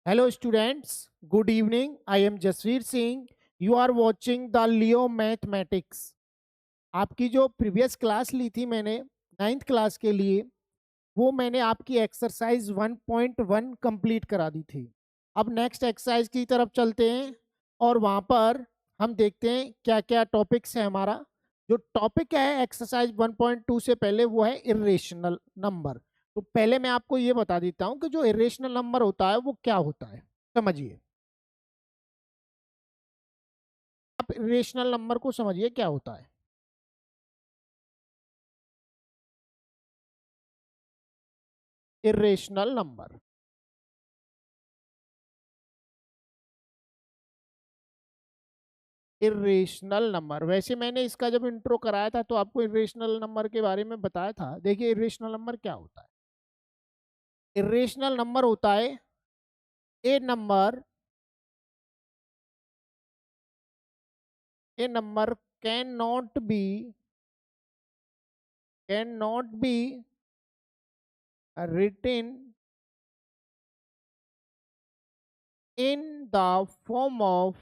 Hello students, good evening. I am Jasveer Singh. You are watching the Leo Mathematics. आपकी जो previous class ली थी मैंने ninth class के लिए, वो मैंने आपकी एक्सरसाइज 1.1 कंप्लीट करा दी थी। अब नेक्स्ट एक्सरसाइज की तरफ चलते हैं और वहाँ पर हम देखते हैं क्या क्या टॉपिक्स है हमारा। जो टॉपिक है एक्सरसाइज 1.2 से पहले वो है इरेशनल नंबर। तो पहले मैं आपको ये बता देता हूँ कि जो इरेशनल नंबर होता है वो क्या होता है, समझिए। आप इरेशनल नंबर को समझिए क्या होता है। इरेशनल नंबर, इरेशनल नंबर, वैसे मैंने इसका जब इंट्रो कराया था तो आपको इरेशनल नंबर के बारे में बताया था। देखिए इरेशनल नंबर क्या होता है। इरेशनल नंबर होता है a number, a number can not be written in the form of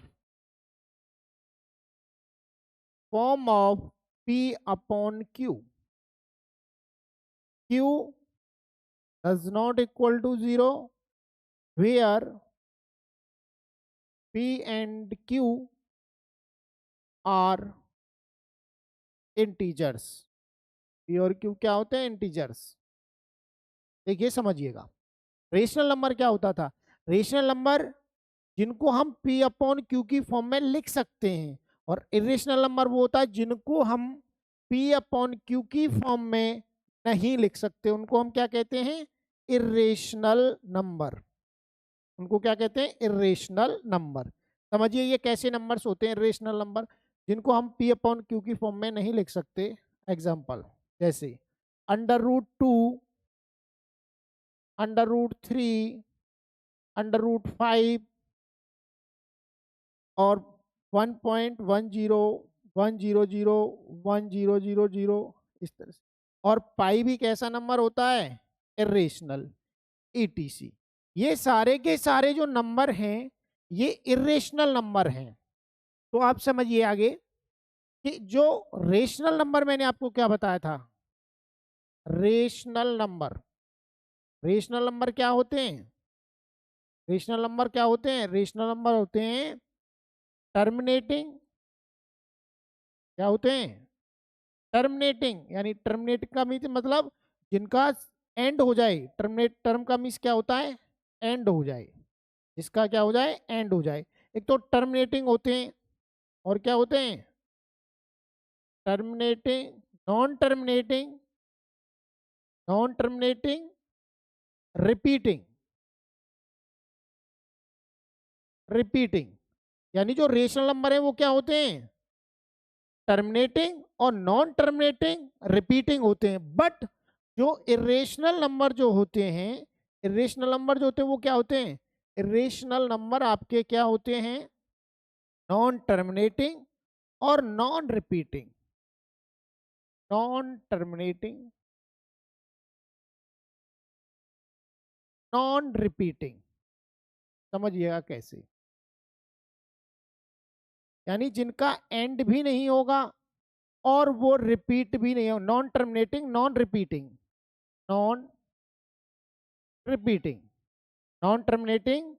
P upon Q. Q does not equal to 0, where P and Q are integers. P और Q क्या होते हैं? Integers. देखिए समझिएगा, rational number क्या होता था। Rational number जिनको हम P अपॉन Q की फॉर्म में लिख सकते हैं, और इरेशनल नंबर वो होता है जिनको हम P अपॉन Q की फॉर्म में नहीं लिख सकते। उनको हम क्या कहते हैं? Irrational number. उनको क्या कहते हैं? Irrational number. समझिए ये कैसे नंबर्स होते हैं इरेशनल नंबर, जिनको हम P अपॉन Q की फॉर्म में नहीं लिख सकते। एग्जाम्पल जैसे √2, √3, √5 और 1.10, 100, 1000, इस तरह से। और पाई भी कैसा नंबर होता है? Irrational, ETC। ये सारे के सारे जो नंबर हैं ये इरेशनल नंबर हैं। तो आप समझिए आगे कि जो रेशनल नंबर मैंने आपको क्या बताया था। रेशनल नंबर, रेशनल नंबर क्या होते हैं? रेशनल नंबर क्या होते हैं? रेशनल नंबर होते हैं टर्मिनेटिंग, क्या होते हैं? टर्मिनेटिंग, यानी टर्मिनेट का मीन्स मतलब जिनका एंड हो जाए। टर्मिनेट टर्म का मीन्स क्या होता है? एंड हो जाए, जिसका क्या हो जाए? एंड हो जाए। एक तो टर्मिनेटिंग होते हैं, और क्या होते हैं? Terminating, non terminating, non terminating, repeating. Repeating यानी जो रेशनल नंबर है वो क्या होते हैं? टर्मिनेटिंग और नॉन टर्मिनेटिंग, रिपीटिंग होते हैं। बट जो इरेशनल नंबर जो होते हैं, इरेशनल नंबर जो होते हैं वो क्या होते हैं? इरेशनल नंबर आपके क्या होते हैं? नॉन टर्मिनेटिंग और non repeating. Non terminating, non repeating. समझिएगा कैसे, यानी जिनका एंड भी नहीं होगा और वो रिपीट भी नहीं हो। Non terminating, non repeating, non repeating, non terminating,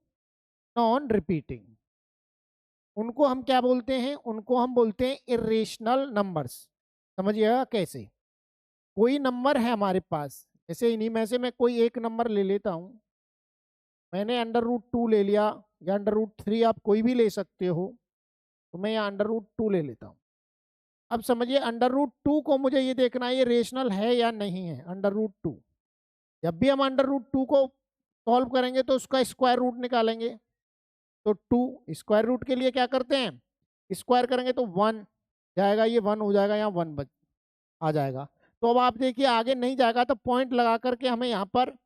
non repeating, उनको हम क्या बोलते हैं? उनको हम बोलते हैं इरेशनल नंबर्स। समझिएगा कैसे। कोई नंबर है हमारे पास, जैसे इन्हीं में से मैं कोई एक नंबर ले लेता हूं। मैंने √2 ले लिया, या √3, आप कोई भी ले सकते हो। तो मैं यहाँ √2 ले लेता हूँ। अब समझिए √2 को मुझे ये देखना है ये रेशनल है या नहीं है। √2, जब भी हम √2 को सॉल्व करेंगे तो उसका स्क्वायर रूट निकालेंगे। तो 2 स्क्वायर रूट के लिए क्या करते हैं? स्क्वायर करेंगे तो 1 जाएगा, ये 1 हो जाएगा, यहाँ 1 आ जाएगा। तो अब आप देखिए आगे नहीं जाएगा तो पॉइंट लगा करके हमें यहाँ पर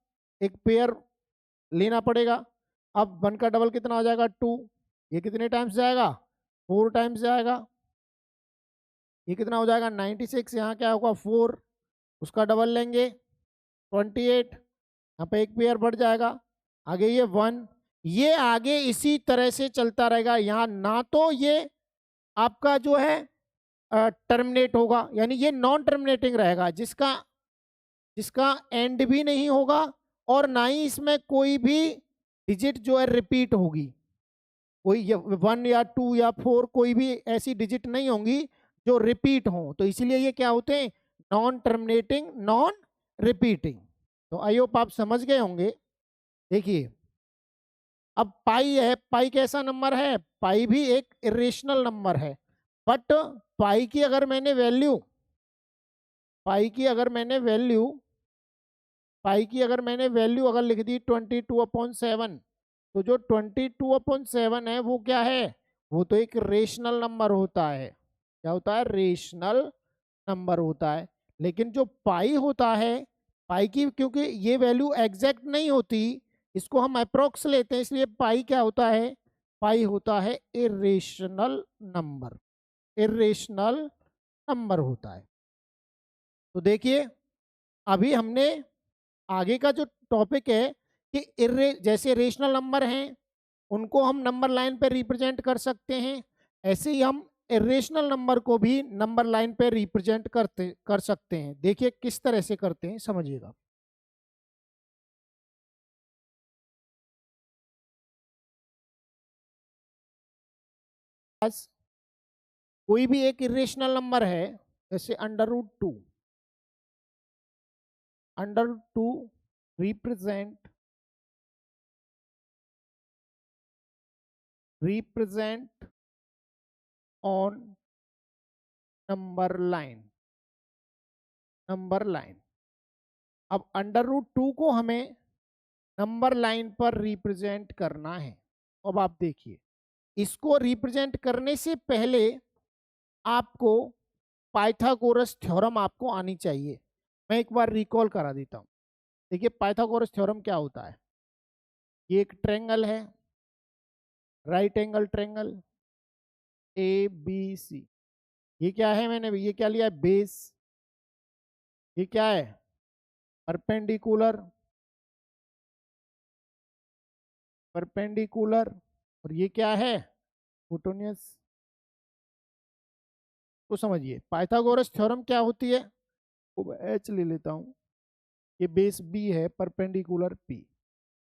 एक पेयर लेना पड़ेगा। अब 1 का डबल कितना हो जाएगा? 2। ये कितने टाइम्स जाएगा? 4 टाइम्स जाएगा। ये कितना हो जाएगा? 96। यहाँ क्या होगा? 4, उसका डबल लेंगे 28। यहाँ पे एक पेयर बढ़ जाएगा। आगे ये 1, ये आगे इसी तरह से चलता रहेगा। यहाँ ना तो ये आपका जो है टर्मिनेट होगा, यानी ये नॉन टर्मिनेटिंग रहेगा, जिसका जिसका एंड भी नहीं होगा, और ना ही इसमें कोई भी डिजिट जो है रिपीट होगी। कोई 1 या 2 या 4 कोई भी ऐसी डिजिट नहीं होंगी जो रिपीट हो। तो इसलिए ये क्या होते हैं, नॉन टर्मिनेटिंग नॉन रिपीटिंग। तो आई होप आप समझ गए होंगे। देखिए अब पाई है, पाई कैसा नंबर है, पाई भी एक इरेशनल नंबर है। बट पाई की अगर मैंने वैल्यू पाई की अगर मैंने वैल्यू पाई की अगर मैंने वैल्यू अगर लिख दी 22/7, तो जो 22/7 है वो क्या है, वो तो एक रेशनल नंबर होता है। क्या होता है, रेशनल नंबर होता है। लेकिन जो पाई होता है, पाई की क्योंकि ये वैल्यू एग्जैक्ट नहीं होती, इसको हम अप्रोक्स लेते हैं, इसलिए पाई क्या होता है, पाई होता है इरेशनल नंबर, इरेशनल नंबर होता है। तो देखिए अभी हमने आगे का जो टॉपिक है कि जैसे रेशनल नंबर हैं उनको हम नंबर लाइन पे रिप्रेजेंट कर सकते हैं, ऐसे ही हम इरेशनल नंबर को भी नंबर लाइन पे रिप्रेजेंट कर सकते हैं। देखिए किस तरह से करते हैं, समझिएगा। आज कोई भी एक इरेशनल नंबर है, जैसे √2, √2 रिप्रेजेंट ऑन नंबर लाइन। अब √2 को हमें नंबर लाइन पर रिप्रेजेंट करना है। अब आप देखिए, इसको रिप्रेजेंट करने से पहले आपको पाइथागोरस थ्योरम आपको आनी चाहिए। मैं एक बार रिकॉल करा देता हूँ। देखिए पाइथागोरस थ्योरम क्या होता है, ये एक ट्रेंगल है, राइट एंगल ट्रेंगल ABC। ये क्या है, मैंने ये क्या लिया है, बेस। ये क्या है, परपेंडिकुलर, परपेंडिकुलर। और ये क्या है, हाइपोटेन्यूज। तो समझिए पाइथागोरस थ्योरम क्या होती है, वो H ले लेता हूँ, ये बेस B है, परपेंडिकुलर P।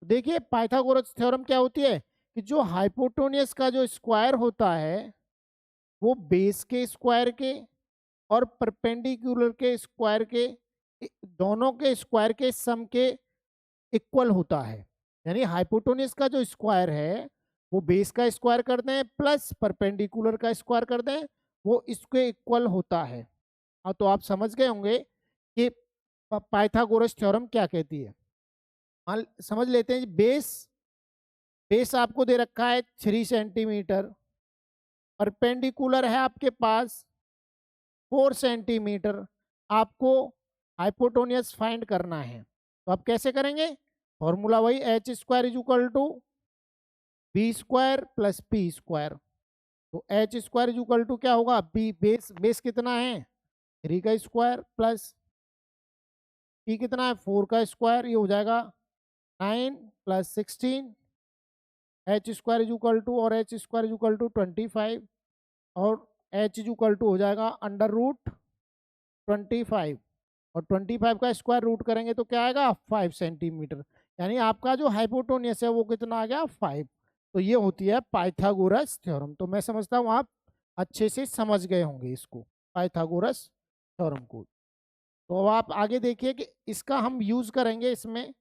देखिए पाइथागोरस थ्योरम क्या होती है कि जो हाइपोटेन्यूज का जो स्क्वायर होता है वो बेस के स्क्वायर के और परपेंडिकुलर के स्क्वायर के, दोनों के स्क्वायर के सम के इक्वल होता है। यानी हाइपोटेन्यूज का जो स्क्वायर है वो बेस का स्क्वायर कर दें प्लस परपेंडिकुलर का स्क्वायर कर दें, वो इसके इक्वल होता है। हाँ तो आप समझ गए होंगे कि पाइथागोरस थ्योरम क्या कहती है। समझ लेते हैं, बेस बेस आपको दे रखा है 3 सेंटीमीटर, परपेंडिकुलर है आपके पास 4 सेंटीमीटर, आपको हाइपोटेन्यूज फाइंड करना है। तो आप कैसे करेंगे, फॉर्मूला वही H² = B² + P²। तो H² क्या होगा, बी बेस, बेस कितना है 3 का स्क्वायर प्लस P कितना है 4 का स्क्वायर, ये हो जाएगा 9 + 16। H² और H² 25, और H हो जाएगा √25, और 25 का स्क्वायर रूट करेंगे तो क्या आएगा 5 सेंटीमीटर। यानी आपका जो हाइपोटेन्यूज है वो कितना आ गया 5। तो ये होती है पाइथागोरस थ्योरम। तो मैं समझता हूँ आप अच्छे से समझ गए होंगे इसको, पाइथागोरस थ्योरम को। तो अब आप आगे देखिए कि इसका हम यूज करेंगे, इसमें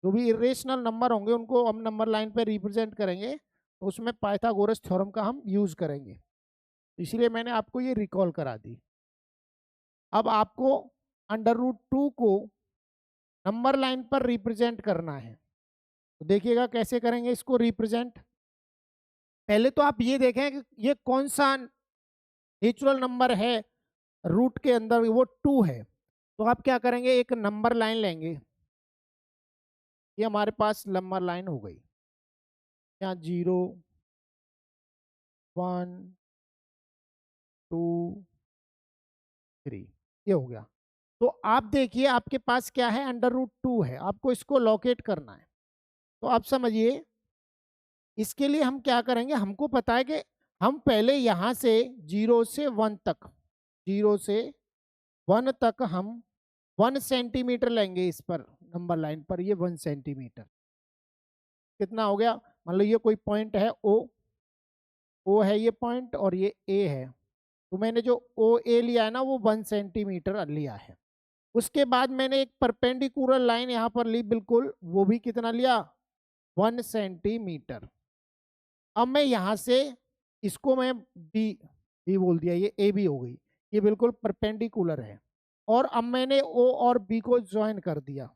जो भी इरेशनल नंबर होंगे उनको हम नंबर लाइन पे रिप्रेजेंट करेंगे, तो उसमें पाइथागोरस थ्योरम का हम यूज करेंगे। इसलिए मैंने आपको ये रिकॉल करा दी। अब आपको √2 को नंबर लाइन पर रिप्रेजेंट करना है। तो देखिएगा कैसे करेंगे इसको रिप्रेजेंट। पहले तो आप ये देखें कि ये कौन सा नेचुरल नंबर है रूट के अंदर, वो 2 है। तो आप क्या करेंगे, एक नंबर लाइन लेंगे, ये हमारे पास नंबर लाइन हो गई, यहाँ 0 1 2 3, ये हो गया। तो आप देखिए आपके पास क्या है, √2 है, आपको इसको लोकेट करना है। तो आप समझिए इसके लिए हम क्या करेंगे, हमको पता है कि हम पहले यहाँ से 0 से 1 तक, 0 से 1 तक हम 1 सेंटीमीटर लेंगे इस पर, नंबर लाइन पर ये 1 सेंटीमीटर। कितना हो गया, मान लो ये कोई पॉइंट है ओ है ये पॉइंट और ये ए है, तो मैंने जो ओ ए लिया है ना वो 1 सेंटीमीटर लिया है। उसके बाद मैंने एक परपेंडिकुलर लाइन यहाँ पर ली बिल्कुल, वो भी कितना लिया, 1 सेंटीमीटर। अब मैं यहाँ से इसको मैं बी बोल दिया, ये ए बी हो गई, ये बिल्कुल परपेंडिकुलर है। और अब मैंने ओ और बी को ज्वाइन कर दिया,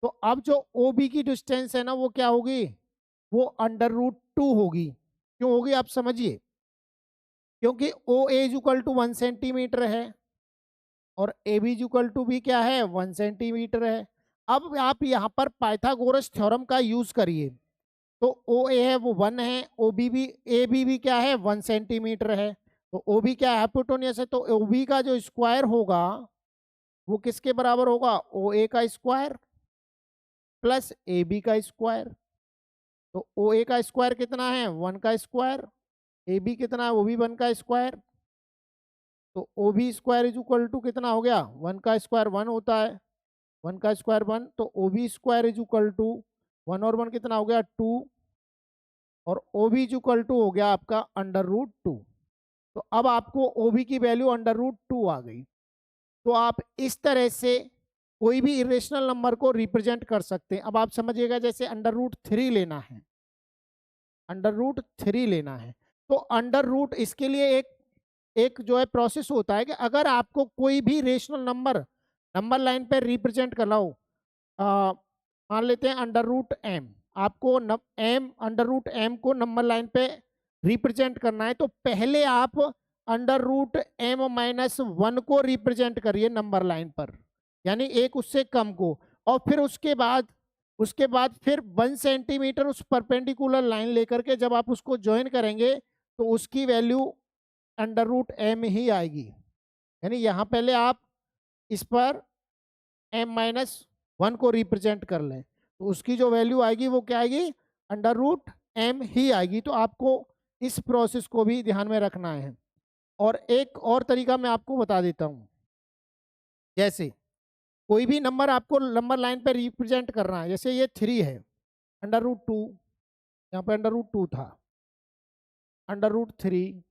तो अब जो ओ बी की डिस्टेंस है ना वो क्या होगी, वो √2 होगी। क्यों होगी आप समझिए, क्योंकि O A is equal to 1 centimetre है और A B is equal to भी क्या है, 1 सेंटीमीटर है। अब आप यहाँ पर पाइथागोरस थ्योरम का यूज करिए, तो ओ ए है वो 1 है, ओ बी भी ए बी भी क्या है 1 सेंटीमीटर है, तो ओ बी क्या है हाइपोटेन्यूस है, तो ओ बी का जो स्क्वायर होगा वो किसके बराबर होगा, ओ ए का स्क्वायर प्लस ए बी का स्क्वायर। तो ओ ए का स्क्वायर कितना है 1 का स्क्वायर, ए बी कितना है वो भी 1 का स्क्वायर, तो O B square is equal to कितना हो गया, 1 का स्क्वायर 1 होता है, 1 का स्क्वायर 1, तो O B square is equal to 1 और 1 कितना हो गया 2, और O B is equal to हो गया आपका √2। तो अब आपको ओ बी की वैल्यू √2 आ गई। तो आप इस तरह से कोई भी इरेशनल नंबर को रिप्रेजेंट कर सकते हैं। अब आप समझिएगा जैसे √3 लेना है, √3 लेना है, तो अंडर रूट इसके लिए एक जो है प्रोसेस होता है कि अगर आपको कोई भी रेशनल नंबर नंबर लाइन पे रिप्रेजेंट करना हो, मान लेते हैं √m, आपको m √m को नंबर लाइन पे रिप्रेजेंट करना है, तो पहले आप √m-1 को रिप्रेजेंट करिए नंबर लाइन पर, यानी एक उससे कम को, और फिर उसके बाद फिर 1 सेंटीमीटर उस परपेंडिकुलर लाइन लेकर के जब आप उसको ज्वाइन करेंगे तो उसकी वैल्यू √m ही आएगी। यानी यहाँ पहले आप इस पर m-1 को रिप्रेजेंट कर लें, तो उसकी जो वैल्यू आएगी वो क्या आएगी, √m ही आएगी। तो आपको इस प्रोसेस को भी ध्यान में रखना है। और एक और तरीका मैं आपको बता देता हूँ, जैसे कोई भी नंबर आपको नंबर लाइन पे रिप्रेजेंट करना है, जैसे ये 3 है, √2, यहाँ पे √2 था, √3,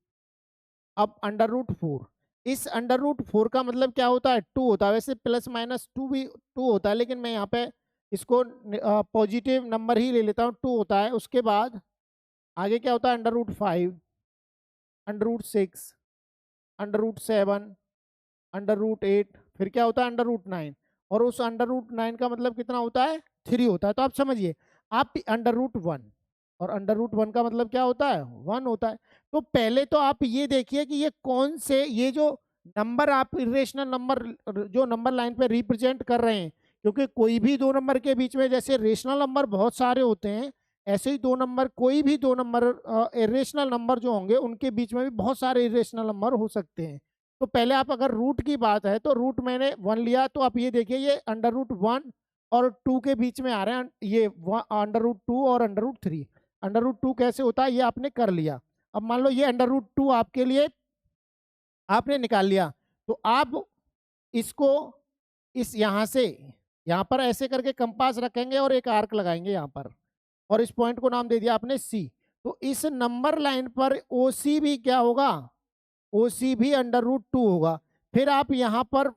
अब √4। इस √4 का मतलब क्या होता है, 2 होता है, वैसे प्लस माइनस 2 भी 2 होता है, लेकिन मैं यहाँ पे इसको पॉजिटिव नंबर ही ले लेता हूँ, 2 होता है। उसके बाद आगे क्या होता है, √5, √6, √7, √8, फिर क्या होता है √9, और उस √9 का मतलब कितना होता है, 3 होता है। तो आप समझिए, आप √1, और √1 का मतलब क्या होता है, 1 होता है। तो पहले तो आप ये देखिए कि ये कौन से, ये जो नंबर आप इरेशनल नंबर जो नंबर लाइन पे रिप्रेजेंट कर रहे हैं, क्योंकि कोई भी दो नंबर के बीच में जैसे रेशनल नंबर बहुत सारे होते हैं, ऐसे ही दो नंबर, कोई भी दो नंबर इरेशनल नंबर जो होंगे उनके बीच में भी बहुत सारे इरेशनल नंबर हो सकते हैं। तो पहले आप अगर रूट की बात है तो रूट मैंने 1 लिया, तो आप ये देखिए ये √1 और 2 के बीच में आ रहे हैं, ये √2 और √3। √2 कैसे होता है ये आपने कर लिया। अब मान लो ये √2 आपके लिए आपने निकाल लिया, तो आप इसको इस यहाँ से यहाँ पर ऐसे करके कंपास रखेंगे और एक आर्क लगाएंगे यहाँ पर, और इस पॉइंट को नाम दे दिया आपने सी। तो इस नंबर लाइन पर ओ सी भी क्या होगा, ओ सी भी √2 होगा। फिर आप यहाँ पर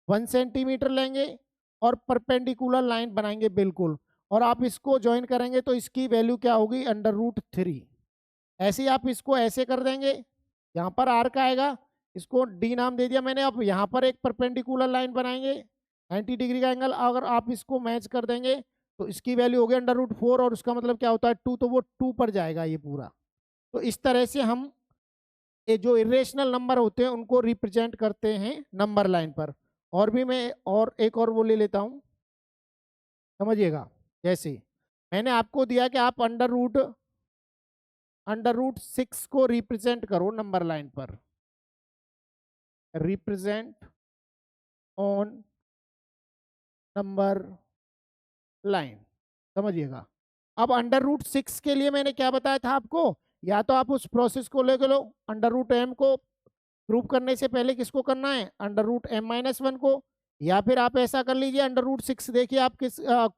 1 सेंटीमीटर लेंगे और परपेंडिकुलर लाइन बनाएंगे बिल्कुल, और आप इसको ज्वाइन करेंगे तो इसकी वैल्यू क्या होगी, √3। ऐसे ही आप इसको ऐसे कर देंगे, यहाँ पर आर्क आएगा, इसको डी नाम दे दिया मैंने। अब यहाँ पर एक परपेंडिकुलर लाइन बनाएंगे 90 डिग्री का एंगल, अगर आप इसको मैच कर देंगे तो इसकी वैल्यू हो गई √4, और उसका मतलब क्या होता है 2, तो वो 2 पर जाएगा ये पूरा। तो इस तरह से हम ये जो इरेशनल नंबर होते हैं उनको रिप्रेजेंट करते हैं नंबर लाइन पर। और भी मैं और एक और वो ले लेता हूँ, समझिएगा। जैसे मैंने आपको दिया कि आप √6 को रिप्रेजेंट करो नंबर लाइन पर, रिप्रेजेंट ऑन नंबर लाइन, समझिएगा। अब अंडर रूट 6 के लिए मैंने क्या बताया था आपको, या तो आप उस प्रोसेस को लेके लो, अंडर रूट एम को प्रूव करने से पहले किसको करना है, under root M minus one को, या फिर आप ऐसा कर लीजिए अंडर रूट 6 देखिए आप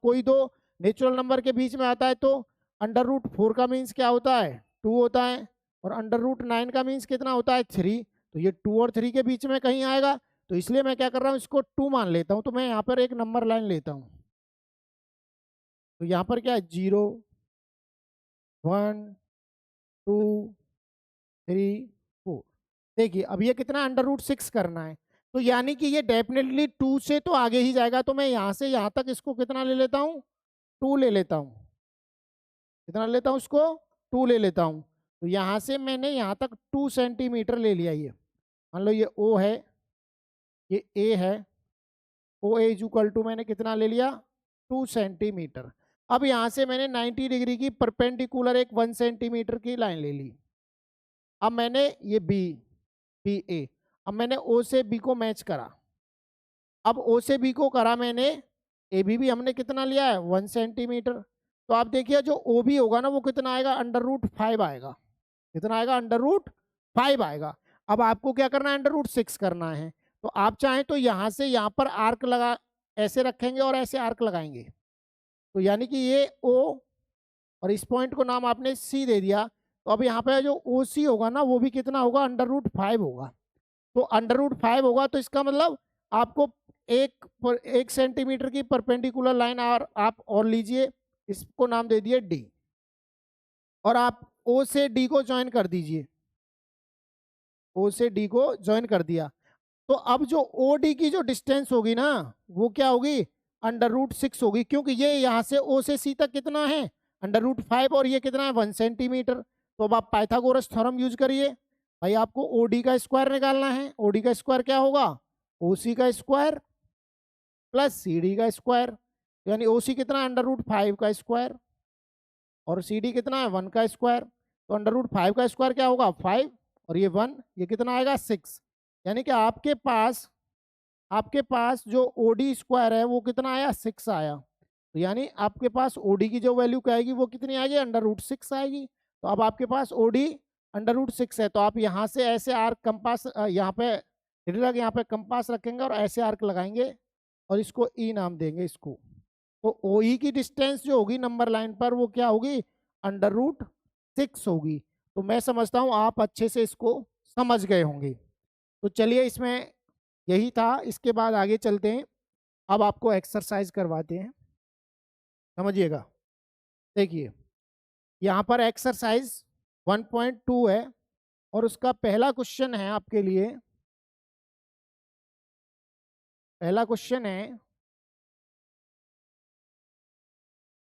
कोई दो नेचुरल नंबर के बीच में आता है तो अंडर रूट 4 का मीन्स क्या होता है 2 होता है, और अंडर रूट 9 का मीन्स कितना होता है 3, तो ये 2 और 3 के बीच में कहीं आएगा, तो इसलिए मैं क्या कर रहा हूँ इसको 2 मान लेता हूँ, तो मैं यहाँ पर एक नंबर लाइन लेता हूँ, तो यहाँ पर क्या है 0 1 2 3 4। देखिए अब ये कितना अंडर रूट 6 करना है, तो यानी कि ये डेफिनेटली 2 से तो आगे ही जाएगा, तो मैं यहाँ से यहाँ तक इसको कितना ले लेता हूँ 2 ले लेता हूँ, कितना ले लेता हूँ इसको 2 ले लेता हूँ, तो यहाँ से मैंने यहाँ तक 2 सेंटीमीटर ले लिया, ये मान लो ये O है ये A है, ओ ए इज इक्वल टू मैंने कितना ले लिया 2 सेंटीमीटर। अब यहाँ से मैंने 90 डिग्री की परपेंडिकुलर एक 1 सेंटीमीटर की लाइन ले ली, अब मैंने ये बी ए, अब मैंने ओ से बी को मैच करा, अब ओ से बी को करा मैंने, ए बी भी हमने कितना लिया है 1 सेंटीमीटर, तो आप देखिए जो ओ बी होगा ना वो कितना आएगा अंडर रूट 5 आएगा, कितना आएगा अंडर रूट 5 आएगा। अब आपको क्या करना है अंडर रूट 6 करना है, तो आप चाहें तो यहाँ से यहाँ पर आर्क लगा ऐसे रखेंगे और ऐसे आर्क लगाएंगे, तो यानी कि ये ओ और इस पॉइंट को नाम आपने सी दे दिया, तो अब यहाँ पे जो ओ सी होगा ना वो भी कितना होगा अंडर रूट 5 होगा, तो अंडर रूट 5 होगा, तो इसका मतलब आपको एक सेंटीमीटर की परपेंडिकुलर लाइन आप और लीजिए, इसको नाम दे दिए डी, और आप ओ से डी को ज्वाइन कर दीजिए, ओ से डी को ज्वाइन कर दिया, तो अब जो ओ डी की जो डिस्टेंस होगी ना वो क्या होगी अंडर रूट 6 होगी, क्योंकि ये यहाँ से ओ से सी तक कितना है अंडर रूट 5 और ये कितना है 1 सेंटीमीटर, तो अब आप पाइथागोरस थ्योरम यूज करिए, भाई आपको ओ डी का स्क्वायर निकालना है, ओ डी का स्क्वायर क्या होगा ओ सी का स्क्वायर प्लस सी डी का स्क्वायर, यानी ओ सी कितना अंडर रूट 5 का स्क्वायर और सी डी कितना है 1 का स्क्वायर, तो अंडर रूट 5 का स्क्वायर क्या होगा 5 और ये 1, ये कितना आएगा 6, यानी कि आपके पास जो ओ डी स्क्वायर है वो कितना आया 6 आया, तो यानी आपके पास ओ डी की जो वैल्यू क्या आएगी वो कितनी आएगी अंडर रूट 6 आएगी, तो अब आपके पास ओ डी अंडर रूट 6 है, तो आप यहाँ से ऐसे आर्क कंपास यहाँ पे यहाँ पे कंपास रखेंगे और ऐसे आर्क लगाएंगे और इसको ई नाम देंगे इसको, तो ओ ई की डिस्टेंस जो होगी नंबर लाइन पर वो क्या होगी अंडर रूट 6 होगी, तो मैं समझता हूँ आप अच्छे से इसको समझ गए होंगे, तो चलिए इसमें यही था, इसके बाद आगे चलते हैं, अब आपको एक्सरसाइज करवाते हैं, समझिएगा। देखिए यहाँ पर एक्सरसाइज 1.2 है और उसका पहला क्वेश्चन है आपके लिए, पहला क्वेश्चन है,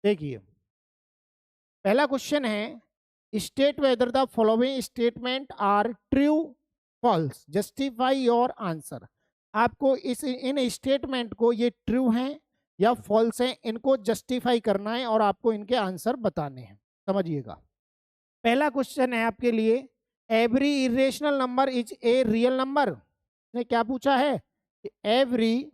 देखिए पहला क्वेश्चन है state whether the following statement are true false justify your answer, आपको इन स्टेटमेंट को ये ट्रू हैं या फॉल्स हैं इनको जस्टिफाई करना है और आपको इनके आंसर बताने हैं, समझिएगा। पहला क्वेश्चन है आपके लिए every irrational number is a real number, ने क्या पूछा है every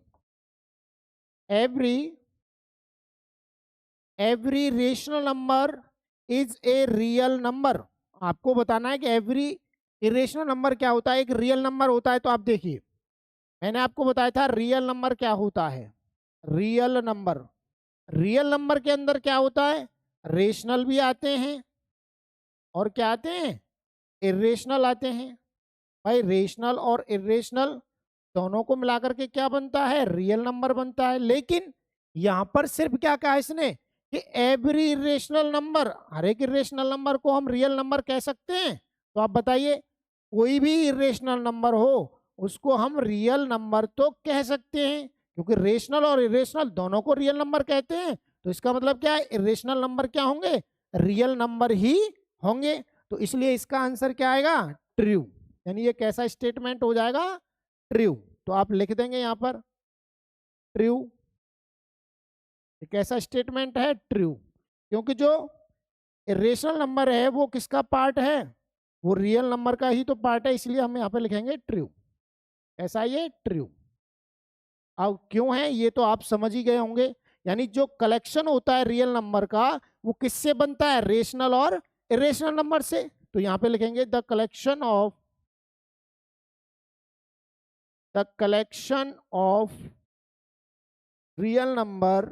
rational number is a real number, आपको बताना है कि एवरी इरेशनल नंबर क्या होता है, एक रियल नंबर होता है, तो आप देखिए मैंने आपको बताया था रियल नंबर क्या होता है, रियल नंबर के अंदर क्या होता है रेशनल भी आते हैं और क्या आते हैं इरेशनल आते हैं, भाई रेशनल और इरेशनल दोनों को मिलाकर के क्या बनता है रियल नंबर बनता है, लेकिन यहां पर सिर्फ क्या कहा इसने कि एवरी इरेशनल नंबर, हर एक इरेशनल नंबर को हम रियल नंबर कह सकते हैं, तो आप बताइए कोई भी इरेशनल नंबर हो उसको हम रियल नंबर तो कह सकते हैं, क्योंकि रेशनल और इरेशनल दोनों को रियल नंबर कहते हैं, तो इसका मतलब क्या है इरेशनल नंबर क्या होंगे रियल नंबर ही होंगे, तो इसलिए इसका आंसर क्या आएगा ट्रू, यानी ये कैसा स्टेटमेंट हो जाएगा ट्रू, तो आप लिख देंगे यहाँ पर ट्रू, कैसा स्टेटमेंट है ट्रू, क्योंकि जो इरेशनल नंबर है वो किसका पार्ट है वो रियल नंबर का ही तो पार्ट है, इसलिए हम यहाँ पे लिखेंगे ट्रू, ऐसा ये ट्रू। अब क्यों है ये तो आप समझ ही गए होंगे, यानी जो कलेक्शन होता है रियल नंबर का वो किससे बनता है, रेशनल और इरेशनल नंबर से। तो यहां पे लिखेंगे the collection of real number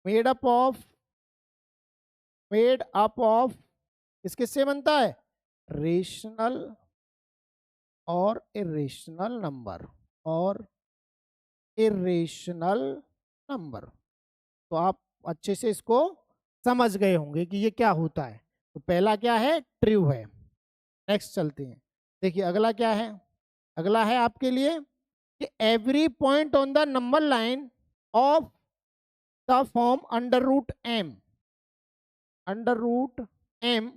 made up of किससे बनता है, रेशनल और इरेशनल नंबर। तो आप अच्छे से इसको समझ गए होंगे कि ये क्या होता है। तो पहला क्या है, ट्रू है। नेक्स्ट चलते हैं, देखिए अगला क्या है। अगला है आपके लिए कि every point on the number line of the form under root M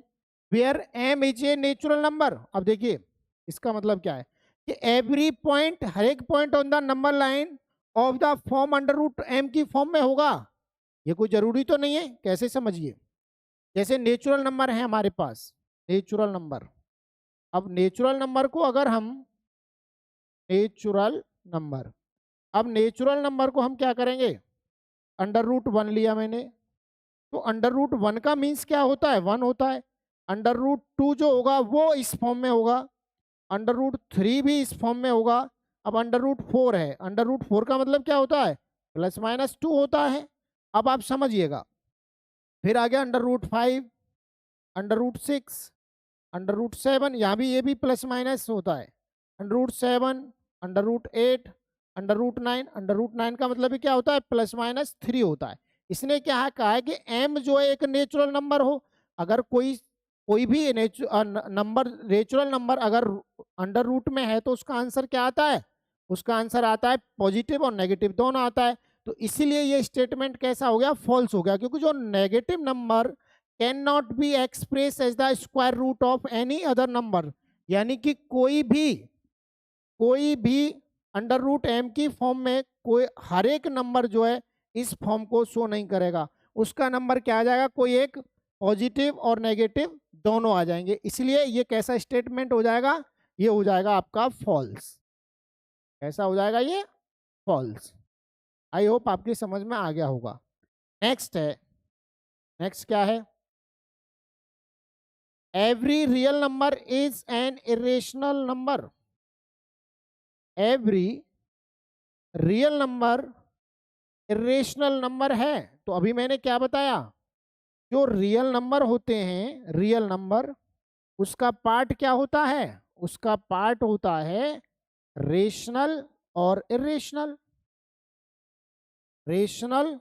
where M is a natural number. अब देखिए इसका मतलब क्या है कि एवरी पॉइंट, हर एक point on the number line of the form under root M की फॉर्म में होगा। ये कोई जरूरी तो नहीं है, कैसे समझिए, जैसे नेचुरल नंबर है हमारे पास, नेचुरल नंबर। अब नेचुरल नंबर को अगर हम नेचुरल नंबर को हम क्या करेंगे, अंडर रूट वन लिया मैंने, तो अंडर रूट वन का मीन्स क्या होता है, वन होता है। अंडर रूट टू जो होगा वो इस फॉर्म में होगा, अंडर रूट थ्री भी इस फॉर्म में होगा। अब अंडर रूट फोर है, अंडर रूट फोर का मतलब क्या होता है, प्लस माइनस टू होता है। अब आप समझिएगा, फिर आ गया under root five, under root six, under root seven, यहाँ भी ये भी प्लस माइनस होता है, under root seven, under root eight, under root nine. Under root nine का मतलब भी क्या होता है, प्लस माइनस थ्री होता है। इसने क्या है कहा है कि एम जो है एक नेचुरल नंबर हो। अगर कोई भी नंबर, नेचुरल नंबर अगर अंडर रूट में है तो उसका आंसर क्या आता है, उसका आंसर आता है पॉजिटिव और नेगेटिव दोनों आता है। तो इसीलिए ये स्टेटमेंट कैसा हो गया, फॉल्स हो गया, क्योंकि जो negative number can not be express as the square root of any other number, यानी कि कोई भी अंडर रूट एम की फॉर्म में कोई हर एक नंबर जो है इस फॉर्म को शो नहीं करेगा। उसका नंबर क्या आ जाएगा, कोई एक पॉजिटिव और नेगेटिव दोनों आ जाएंगे। इसलिए ये कैसा स्टेटमेंट हो जाएगा, ये हो जाएगा आपका फॉल्स। कैसा हो जाएगा ये, फॉल्स। आई होप आपकी समझ में आ गया होगा। नेक्स्ट है, नेक्स्ट क्या है, every real number is an irrational number. Every real number irrational number है। तो अभी मैंने क्या बताया, जो रियल नंबर होते हैं, रियल नंबर, उसका पार्ट क्या होता है, उसका पार्ट होता है रेशनल और इरेशनल। रेशनल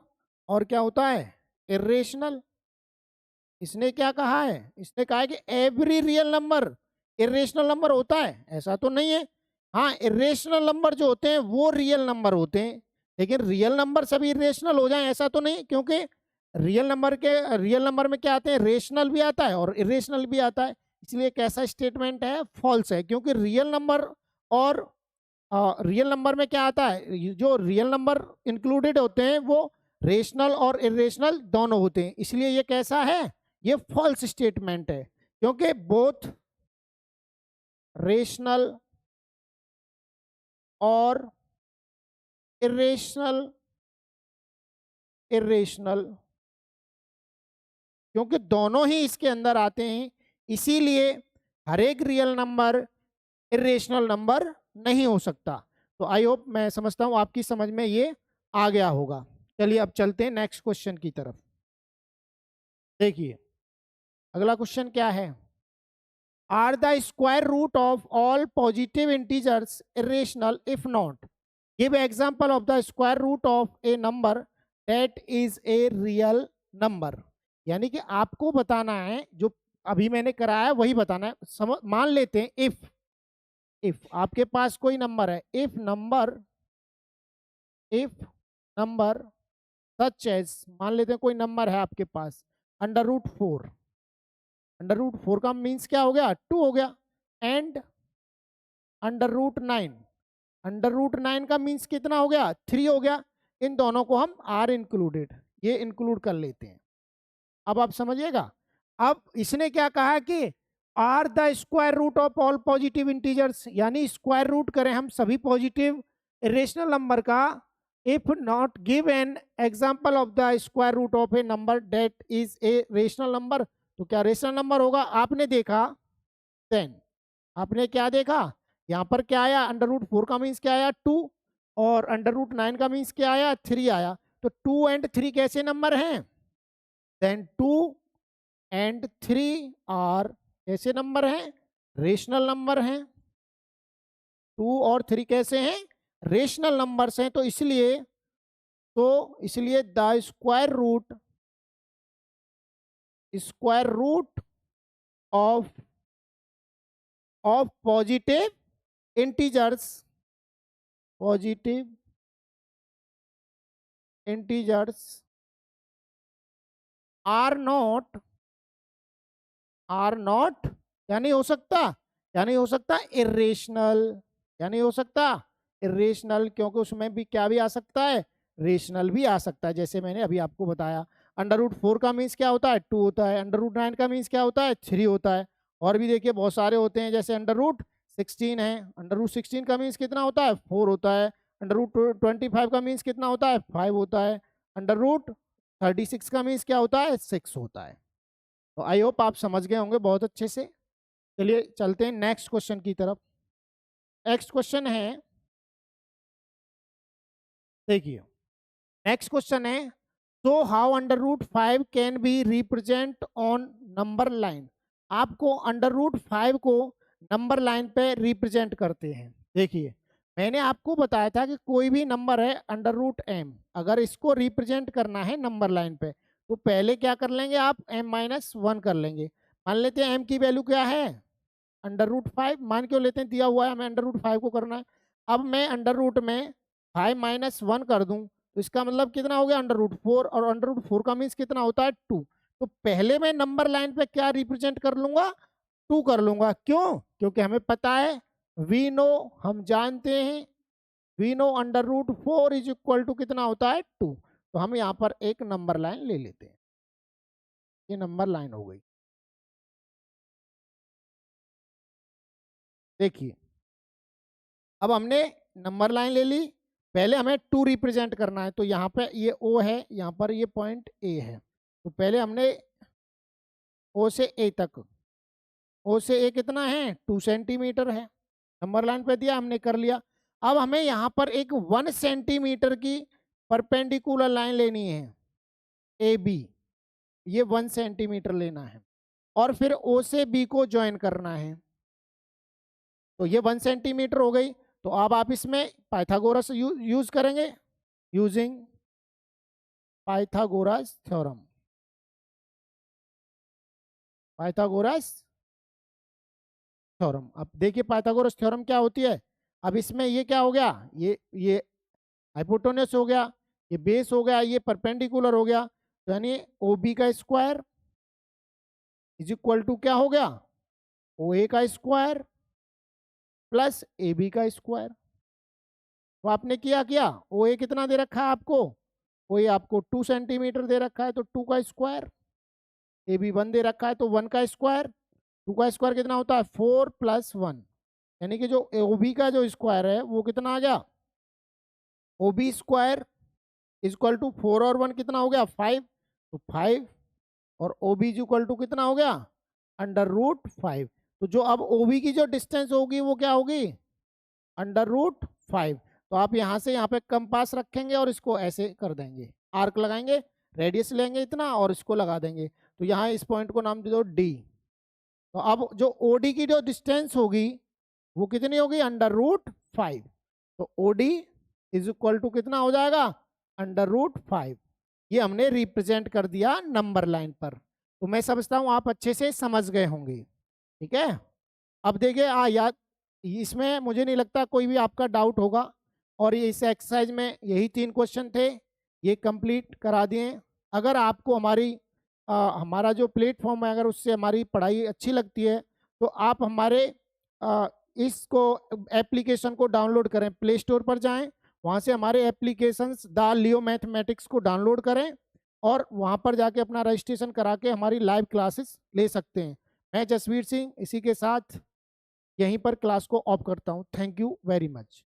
और क्या होता है, इरेशनल। इसने क्या कहा है, इसने कहा है कि every real number irrational number होता है, ऐसा तो नहीं है। हाँ, इरेशनल नंबर जो होते हैं वो रियल नंबर होते हैं, लेकिन रियल नंबर सभी इरेशनल हो जाएं ऐसा तो नहीं, क्योंकि रियल नंबर में क्या आते हैं, रेशनल भी आता है और इरेशनल भी आता है। इसलिए कैसा स्टेटमेंट है, फॉल्स है, क्योंकि रियल नंबर और रियल नंबर में क्या आता है, जो रियल नंबर इंक्लूडेड होते हैं वो रेशनल और इरेशनल दोनों होते हैं। इसलिए ये कैसा है, ये फॉल्स स्टेटमेंट है, क्योंकि बोथ रेशनल और इरेशनल क्योंकि दोनों ही इसके अंदर आते हैं, इसीलिए हर एक रियल नंबर इरेशनल नंबर नहीं हो सकता। तो आई होप, मैं समझता हूं आपकी समझ में ये आ गया होगा। चलिए अब चलते हैं नेक्स्ट क्वेश्चन की तरफ। देखिए अगला क्वेश्चन क्या है, are the square root of all positive integers irrational if not, give example of the square root of a number that is a real number. यानी कि आपको बताना है, जो अभी मैंने कराया है वही बताना है। मान लेते हैं इफ आपके पास कोई नंबर है, इफ नंबर सच एज, मान लेते हैं कोई नंबर है आपके पास under root four. Under root four का मीन्स क्या हो गया, टू हो गया। And under root nine, under root nine का मीन्स कितना हो गया, थ्री हो गया। इन दोनों को हम आर इंक्लूडेड, ये इंक्लूड कर लेते हैं। अब आप समझिएगा, अब इसने क्या कहा कि are the square root of all positive integers, यानी स्क्वायर रूट करें हम सभी पॉजिटिव इरेशनल नंबर का, if not give an example of the square root of a number that is a rational number, तो क्या रेशनल नंबर होगा? आपने देखा 10, आपने क्या देखा, यहाँ पर क्या आया, √4 का मीन्स क्या आया 2, और √9 का मीन्स क्या आया 3 आया। तो 2 एंड 3 कैसे नंबर हैं? देन 2 एंड 3 आर कैसे नंबर हैं? रेशनल नंबर हैं। 2 और 3 कैसे हैं? रेशनल नंबर्स हैं। तो इसलिए the square root of positive integers are not क्या नहीं हो सकता? क्या नहीं हो सकता? इरेशनल। क्या नहीं हो सकता? इरेशनल, क्योंकि उसमें भी क्या भी आ सकता है? रेशनल भी आ सकता है, जैसे मैंने अभी आपको बताया। √4 का मीन्स क्या होता है? 2 होता है। √9 का मीन्स क्या होता है? 3 होता है। और भी देखिए बहुत सारे होते हैं, जैसे √16 है। √16 का मीन्स कितना होता है? 4 होता है। √25 का मीन्स कितना होता है? 5 होता है। √36 का मीन्स क्या होता है? 6 होता है। तो आई होप आप समझ गए होंगे बहुत अच्छे से। चलिए चलते हैं नेक्स्ट क्वेश्चन की तरफ। नेक्स्ट क्वेश्चन है, देखिए नेक्स्ट क्वेश्चन है, so how √5 can be represent on number line. आपको √5 को नंबर लाइन पे रिप्रेजेंट करते हैं। देखिए मैंने आपको बताया था कि कोई भी नंबर है √m, अगर इसको रिप्रेजेंट करना है नंबर लाइन पे, तो पहले क्या कर लेंगे आप? m-1 कर लेंगे। मान लेते हैं m की वैल्यू क्या है? √5 मान क्यों लेते हैं? दिया हुआ है, हमें √5 को करना है। अब मैं अंडर रूट में 5-1 कर दूं, तो इसका मतलब कितना हो गया? √4, और √4 का मीन्स कितना होता है? 2। तो पहले मैं नंबर लाइन पे क्या रिप्रेजेंट कर लूंगा? 2 कर लूंगा। क्यों? क्योंकि हमें पता है, वी नो, हम जानते हैं, we know √4 is equal to कितना होता है? 2। तो हम यहाँ पर एक नंबर लाइन ले लेते हैं। ये नंबर लाइन हो गई। देखिए अब हमने नंबर लाइन ले ली, पहले हमें 2 रिप्रेजेंट करना है। तो यहाँ पे ये O है, यहाँ पर ये पॉइंट A है। तो पहले हमने O से A तक, O से A कितना है? 2 सेंटीमीटर है। नंबर लाइन पे दिया, हमने कर लिया। अब हमें यहाँ पर एक 1 सेंटीमीटर की परपेंडिकुलर लाइन लेनी है, AB। ये 1 सेंटीमीटर लेना है, और फिर O से B को ज्वाइन करना है। तो ये 1 सेंटीमीटर हो गई। तो अब आप इसमें पाइथागोरस यूज करेंगे, using Pythagoras theorem. Pythagoras theorem, अब देखिए पाइथागोरस थ्योरम क्या होती है। अब इसमें ये क्या हो गया? ये हाइपोटेन्यूस हो गया, ये बेस हो गया, ये परपेंडिकुलर हो गया। तो यानी OB का स्क्वायर इज इक्वल टू क्या हो गया? OA का स्क्वायर प्लस AB का स्क्वायर। तो आपने क्या किया? OA कितना दे रखा है आपको? OA आपको 2 सेंटीमीटर दे रखा है, तो 2 का स्क्वायर। AB 1 दे रखा है, तो 1 का स्क्वायर। 2 का स्क्वायर कितना होता है? 4 + 1, यानी कि जो OB का जो स्क्वायर है वो कितना आ गया? OB square is equal to 4 और 1 कितना हो गया? 5। तो 5, और OB इज इक्वल टू कितना हो गया? √5। तो जो अब OB की जो डिस्टेंस होगी वो क्या होगी? √5। तो आप यहाँ से यहाँ पे कंपास रखेंगे और इसको ऐसे कर देंगे, आर्क लगाएंगे, रेडियस लेंगे इतना और इसको लगा देंगे। तो यहाँ इस पॉइंट को नाम दे दो D। तो अब जो OD की जो डिस्टेंस होगी वो कितनी होगी? √5। तो OD इज इक्वल टू कितना हो जाएगा? √5। ये हमने रिप्रेजेंट कर दिया नंबर लाइन पर। तो मैं समझता हूं आप अच्छे से समझ गए होंगे। ठीक है, अब देखिए याद, इसमें मुझे नहीं लगता कोई भी आपका डाउट होगा। और ये इस एक्सरसाइज में यही 3 क्वेश्चन थे, ये कंप्लीट करा दिए। अगर आपको हमारा जो प्लेटफॉर्म है, अगर उससे हमारी पढ़ाई अच्छी लगती है, तो आप हमारे इसको एप्लीकेशन को डाउनलोड करें, प्ले स्टोर पर जाएं, वहाँ से हमारे एप्लीकेशंस द लियो मैथमेटिक्स को डाउनलोड करें, और वहाँ पर जाके अपना रजिस्ट्रेशन करा के हमारी लाइव क्लासेस ले सकते हैं। मैं जसवीर सिंह इसी के साथ यहीं पर क्लास को ऑफ करता हूँ। Thank you very much.